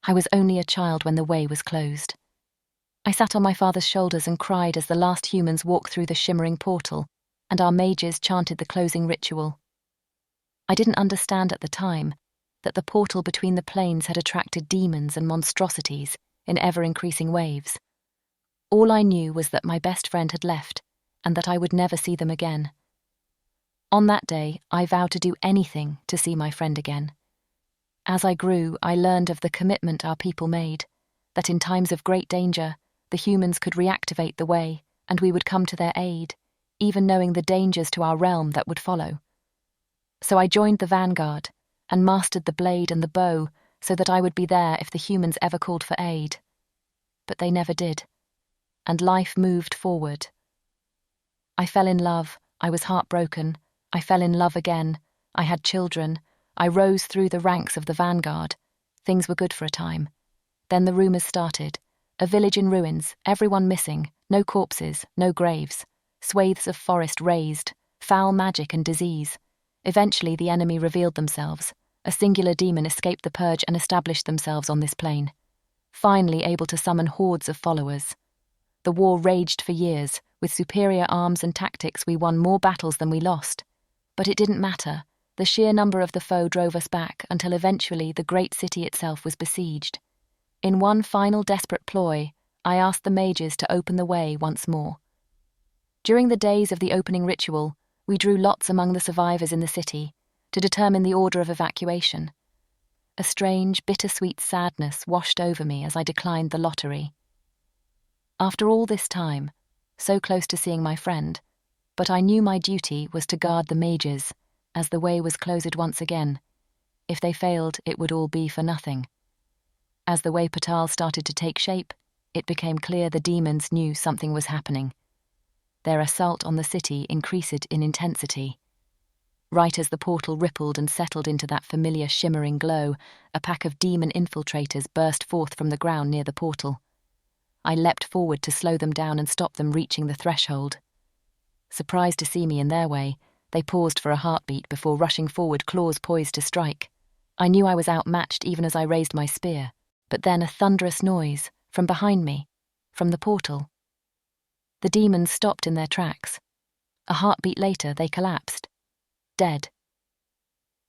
I was only a child when the way was closed. I sat on my father's shoulders and cried as the last humans walked through the shimmering portal, and our mages chanted the closing ritual. I didn't understand at the time that the portal between the planes had attracted demons and monstrosities in ever-increasing waves. All I knew was that my best friend had left, and that I would never see them again. On that day, I vowed to do anything to see my friend again. As I grew, I learned of the commitment our people made, that in times of great danger, the humans could reactivate the way, and we would come to their aid, even knowing the dangers to our realm that would follow. So I joined the vanguard, and mastered the blade and the bow so that I would be there if the humans ever called for aid. But they never did, and life moved forward. I fell in love, I was heartbroken, I fell in love again, I had children, I rose through the ranks of the vanguard. Things were good for a time. Then the rumours started. A village in ruins, everyone missing, no corpses, no graves, swathes of forest razed, foul magic and disease. Eventually the enemy revealed themselves. A singular demon escaped the purge and established themselves on this plane, finally able to summon hordes of followers. The war raged for years. With superior arms and tactics, we won more battles than we lost. But it didn't matter. The sheer number of the foe drove us back until eventually the great city itself was besieged. In one final desperate ploy, I asked the mages to open the way once more. During the days of the opening ritual, we drew lots among the survivors in the city to determine the order of evacuation. A strange, bittersweet sadness washed over me as I declined the lottery. After all this time, so close to seeing my friend, but I knew my duty was to guard the mages, as the way was closed once again. If they failed, it would all be for nothing. As the way portal started to take shape, it became clear the demons knew something was happening. Their assault on the city increased in intensity. Right as the portal rippled and settled into that familiar shimmering glow, a pack of demon infiltrators burst forth from the ground near the portal. I leapt forward to slow them down and stop them reaching the threshold. Surprised to see me in their way, they paused for a heartbeat before rushing forward, claws poised to strike. I knew I was outmatched even as I raised my spear, but then a thunderous noise, from behind me, from the portal. The demons stopped in their tracks. A heartbeat later, they collapsed, dead.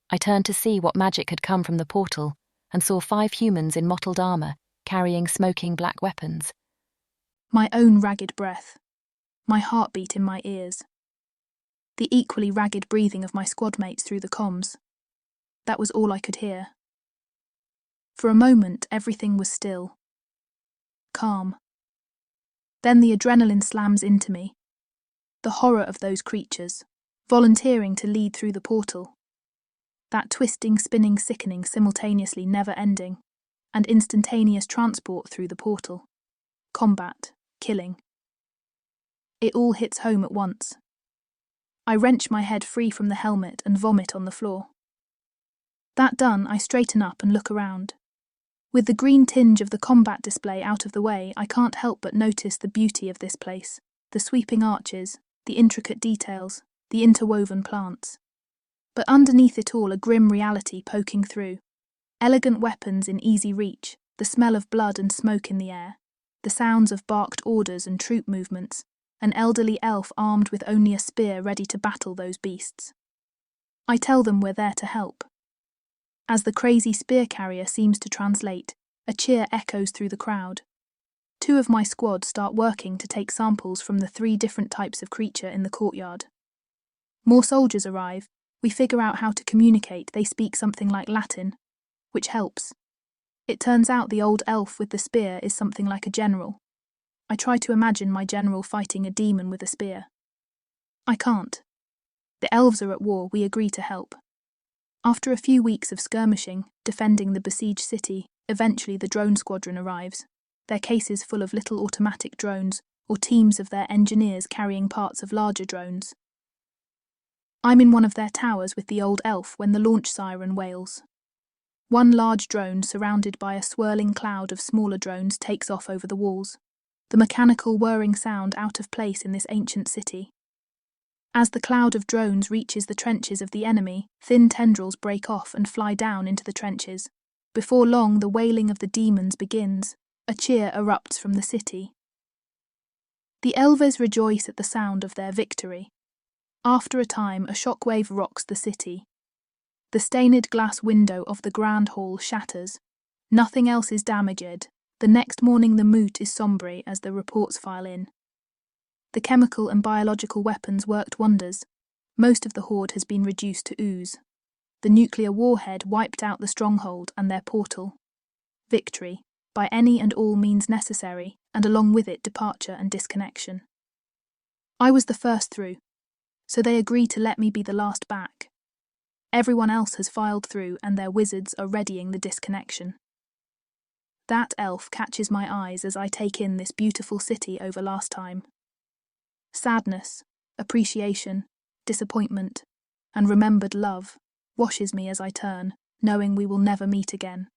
I turned to see what magic had come from the portal and saw 5 humans in mottled armor, carrying smoking black weapons. My own ragged breath, my heartbeat in my ears. The equally ragged breathing of my squad mates through the comms. That was all I could hear. For a moment, everything was still. Calm. Then the adrenaline slams into me. The horror of those creatures, volunteering to lead through the portal. That twisting, spinning, sickening, simultaneously never ending, and instantaneous transport through the portal. Combat, killing. It all hits home at once. I wrench my head free from the helmet and vomit on the floor. That done, I straighten up and look around. With the green tinge of the combat display out of the way, I can't help but notice the beauty of this place, the sweeping arches, the intricate details, the interwoven plants. But underneath it all, a grim reality poking through. Elegant weapons in easy reach, the smell of blood and smoke in the air, the sounds of barked orders and troop movements, an elderly elf armed with only a spear ready to battle those beasts. I tell them we're there to help. As the crazy spear carrier seems to translate, a cheer echoes through the crowd. 2 of my squad start working to take samples from the 3 different types of creature in the courtyard. More soldiers arrive. We figure out how to communicate. They speak something like Latin, which helps. It turns out the old elf with the spear is something like a general. I try to imagine my general fighting a demon with a spear. I can't. The elves are at war. We agree to help. After a few weeks of skirmishing, defending the besieged city, eventually the drone squadron arrives, their cases full of little automatic drones, or teams of their engineers carrying parts of larger drones. I'm in one of their towers with the old elf when the launch siren wails. One large drone, surrounded by a swirling cloud of smaller drones, takes off over the walls, the mechanical whirring sound out of place in this ancient city. As the cloud of drones reaches the trenches of the enemy, thin tendrils break off and fly down into the trenches. Before long, the wailing of the demons begins. A cheer erupts from the city. The Elves rejoice at the sound of their victory. After a time, a shockwave rocks the city. The stained glass window of the grand hall shatters. Nothing else is damaged. The next morning the mood is sombre as the reports file in. The chemical and biological weapons worked wonders. Most of the horde has been reduced to ooze. The nuclear warhead wiped out the stronghold and their portal. Victory, by any and all means necessary, and along with it departure and disconnection. I was the first through, so they agreed to let me be the last back. Everyone else has filed through and their wizards are readying the disconnection. That elf catches my eyes as I take in this beautiful city over last time. Sadness, appreciation, disappointment, and remembered love washes me as I turn, knowing we will never meet again.